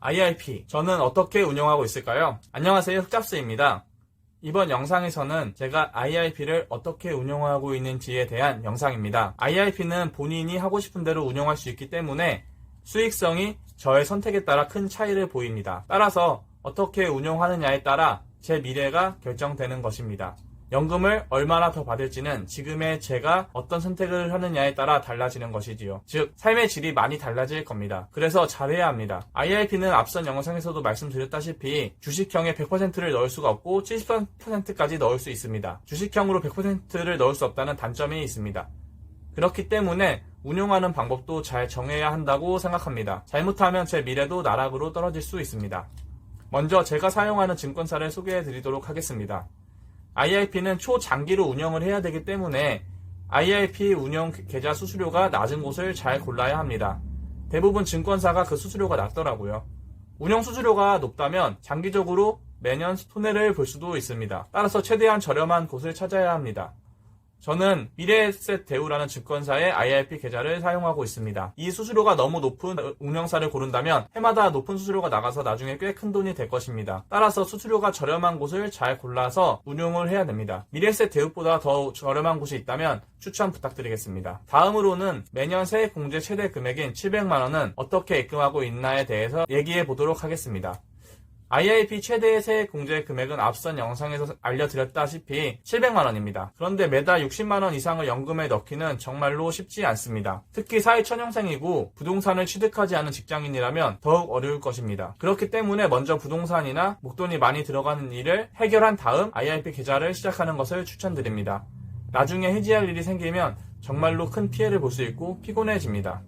IIP, 저는 어떻게 운영하고 있을까요? 안녕하세요, 흑잡스입니다. 이번 영상에서는 제가 IIP를 어떻게 운영하고 있는지에 대한 영상입니다. IIP는 본인이 하고 싶은 대로 운영할 수 있기 때문에 수익성이 저의 선택에 따라 큰 차이를 보입니다. 따라서 어떻게 운영하느냐에 따라 제 미래가 결정되는 것입니다. 연금을 얼마나 더 받을지는 지금의 제가 어떤 선택을 하느냐에 따라 달라지는 것이지요. 즉, 삶의 질이 많이 달라질 겁니다. 그래서 잘해야 합니다. IIP는 앞선 영상에서도 말씀드렸다시피 주식형에 100%를 넣을 수가 없고 70%까지 넣을 수 있습니다. 주식형으로 100%를 넣을 수 없다는 단점이 있습니다. 그렇기 때문에 운용하는 방법도 잘 정해야 한다고 생각합니다. 잘못하면 제 미래도 나락으로 떨어질 수 있습니다. 먼저 제가 사용하는 증권사를 소개해 드리도록 하겠습니다. IIP는 초장기로 운영을 해야 되기 때문에 IIP 운영 계좌 수수료가 낮은 곳을 잘 골라야 합니다. 대부분 증권사가 그 수수료가 낮더라고요. 운영 수수료가 높다면 장기적으로 매년 손해를 볼 수도 있습니다. 따라서 최대한 저렴한 곳을 찾아야 합니다. 저는 미래에셋 대우라는 증권사의 IIP 계좌를 사용하고 있습니다. 이 수수료가 너무 높은 운영사를 고른다면 해마다 높은 수수료가 나가서 나중에 꽤 큰 돈이 될 것입니다. 따라서 수수료가 저렴한 곳을 잘 골라서 운용을 해야 됩니다. 미래에셋 대우보다 더 저렴한 곳이 있다면 추천 부탁드리겠습니다. 다음으로는 매년 세액 공제 최대 금액인 700만원은 어떻게 입금하고 있나에 대해서 얘기해 보도록 하겠습니다. IIP 최대의 세액 공제 금액은 앞선 영상에서 알려드렸다시피 700만원입니다. 그런데 매달 60만원 이상을 연금에 넣기는 정말로 쉽지 않습니다. 특히 사회초년생이고 부동산을 취득하지 않은 직장인이라면 더욱 어려울 것입니다. 그렇기 때문에 먼저 부동산이나 목돈이 많이 들어가는 일을 해결한 다음 IIP 계좌를 시작하는 것을 추천드립니다. 나중에 해지할 일이 생기면 정말로 큰 피해를 볼 수 있고 피곤해집니다.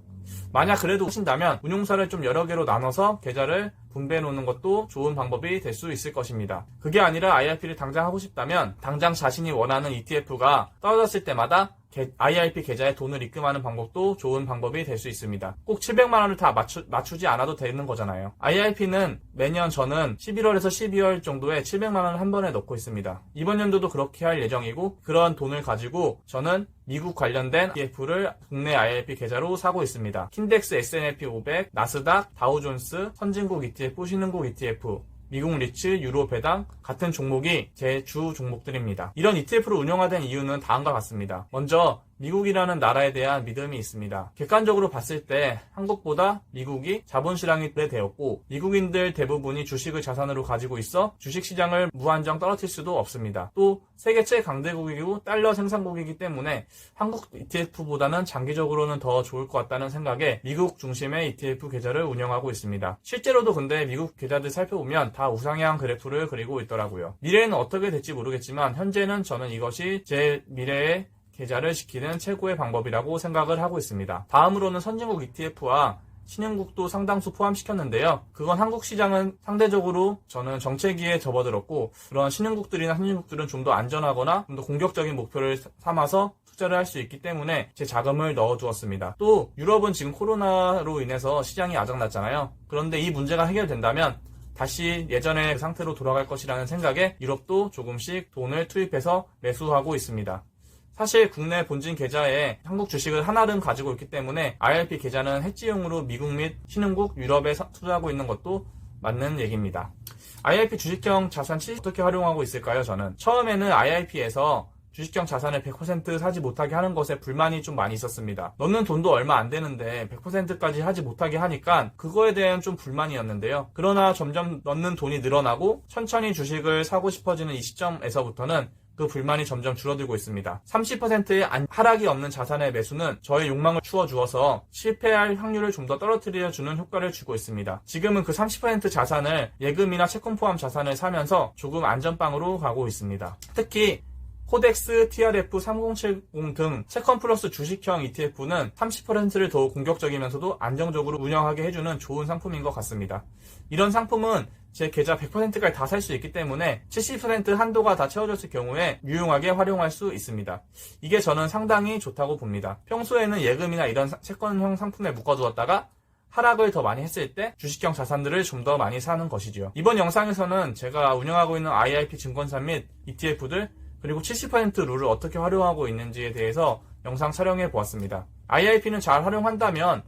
만약 그래도 하신다면 운용사를 좀 여러 개로 나눠서 계좌를 분배해 놓는 것도 좋은 방법이 될 수 있을 것입니다. 그게 아니라 IIP를 당장 하고 싶다면 당장 자신이 원하는 ETF가 떨어졌을 때마다 IIP 계좌에 돈을 입금하는 방법도 좋은 방법이 될 수 있습니다. 꼭 700만원을 다 맞추지 않아도 되는 거잖아요. IIP는 매년 저는 11월에서 12월 정도에 700만원을 한 번에 넣고 있습니다. 이번 연도도 그렇게 할 예정이고 그런 돈을 가지고 저는 미국 관련된 ETF를 국내 IIP 계좌로 사고 있습니다. 킨덱스 S&P 500, 나스닥, 다우존스, 선진국 ETF, 신흥국 ETF, 미국 리츠, 유로 배당 같은 종목이 제 주 종목들입니다. 이런 ETF를 운영하는 이유는 다음과 같습니다. 먼저 미국이라는 나라에 대한 믿음이 있습니다. 객관적으로 봤을 때 한국보다 미국이 자본시장이 오래되었고 미국인들 대부분이 주식을 자산으로 가지고 있어 주식시장을 무한정 떨어뜨릴 수도 없습니다. 또 세계 최강대국이고 달러 생산국이기 때문에 한국 ETF보다는 장기적으로는 더 좋을 것 같다는 생각에 미국 중심의 ETF 계좌를 운영하고 있습니다. 실제로도 근데 미국 계좌들 살펴보면 다 우상향 그래프를 그리고 있더라고요. 미래에는 어떻게 될지 모르겠지만 현재는 저는 이것이 제 미래의 계좌를 지키는 최고의 방법이라고 생각을 하고 있습니다. 다음으로는 선진국 ETF와 신흥국도 상당수 포함시켰는데요. 그건 한국 시장은 상대적으로 저는 정체기에 접어들었고 그런 신흥국들이나 선진국들은 좀 더 안전하거나 좀 더 공격적인 목표를 삼아서 투자를 할 수 있기 때문에 제 자금을 넣어두었습니다. 또 유럽은 지금 코로나로 인해서 시장이 아작났잖아요. 그런데 이 문제가 해결된다면 다시 예전의 상태로 돌아갈 것이라는 생각에 유럽도 조금씩 돈을 투입해서 매수하고 있습니다. 사실 국내 본진 계좌에 한국 주식을 하나는 가지고 있기 때문에 IIP 계좌는 해지용으로 미국 및 신흥국, 유럽에 투자하고 있는 것도 맞는 얘기입니다. IIP 주식형 자산 어떻게 활용하고 있을까요? 저는 처음에는 IIP에서 주식형 자산을 100% 사지 못하게 하는 것에 불만이 좀 많이 있었습니다. 넣는 돈도 얼마 안 되는데 100%까지 하지 못하게 하니까 그거에 대한 좀 불만이었는데요. 그러나 점점 넣는 돈이 늘어나고 천천히 주식을 사고 싶어지는 이 시점에서부터는 그 불만이 점점 줄어들고 있습니다. 30%의 하락이 없는 자산의 매수는 저의 욕망을 추워주어서 실패할 확률을 좀 더 떨어뜨려주는 효과를 주고 있습니다. 지금은 그 30% 자산을 예금이나 채권 포함 자산을 사면서 조금 안전빵으로 가고 있습니다. 특히 코덱스, TRF 3070 등 채권 플러스 주식형 ETF는 30%를 더 공격적이면서도 안정적으로 운영하게 해주는 좋은 상품인 것 같습니다. 이런 상품은 제 계좌 100%까지 다 살 수 있기 때문에 70% 한도가 다 채워졌을 경우에 유용하게 활용할 수 있습니다. 이게 저는 상당히 좋다고 봅니다. 평소에는 예금이나 이런 채권형 상품에 묶어두었다가 하락을 더 많이 했을 때 주식형 자산들을 좀 더 많이 사는 것이죠. 이번 영상에서는 제가 운영하고 있는 IIP 증권사 및 ETF들 그리고 70% 룰을 어떻게 활용하고 있는지에 대해서 영상 촬영해 보았습니다. IIP는 잘 활용한다면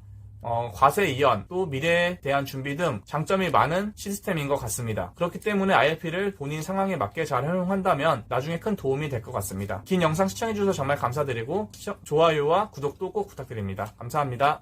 과세 이연, 또 미래에 대한 준비 등 장점이 많은 시스템인 것 같습니다. 그렇기 때문에 IRP를 본인 상황에 맞게 잘 활용한다면 나중에 큰 도움이 될 것 같습니다. 긴 영상 시청해주셔서 정말 감사드리고 좋아요와 구독도 꼭 부탁드립니다. 감사합니다.